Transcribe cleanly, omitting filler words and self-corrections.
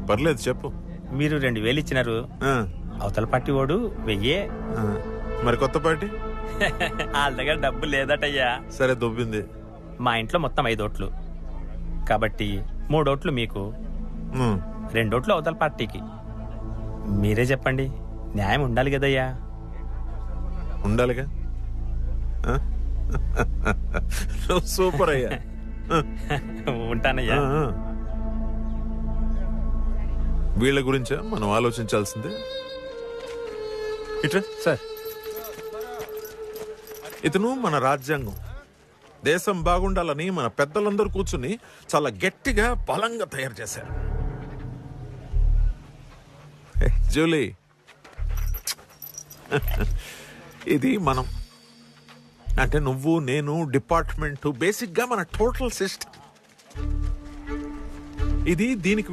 పర్లేదు చెప్పు. మీరు 2000 ఇచ్చినారు, ఆ, అవతల పార్టీ ఓడు 1000. ఆ. మరి కొత్త పార్టీ? వాళ్ళ దగ్గర డబ్బు లేదటయ్యా. సరే దొబ్బింది. మా ఇంట్లో మొత్తం 5 ఓట్లు కాబట్టి 3 ఓట్లు మీకు, ఉమ్. 2 ఓట్లు అవతల పార్టీకి. మీరే చెప్పండి, న్యాయం ఉండాలి కదయ్యా. ఉండాలిగా. ఆ? నువ్వు సూపర్ అయ్యా. ఉంటానయ్యా. ఆ, ఆ. వీళ్ళ గురించా మనం ఆలోచించాల్సిందే. ఇట్రా సార్. ఇతను మన రాజ్యాంగం. దేశం బాగుండాలని మన పెద్దలందరూ కూర్చుని చాలా గట్టిగా బలంగా తయారు చేశారు. జూలీ, ఇది మనం అంటే నువ్వు నేను డిపార్ట్మెంట్, బేసిక్ గా మన టోటల్ సిస్టమ్ ఇది. దీనికి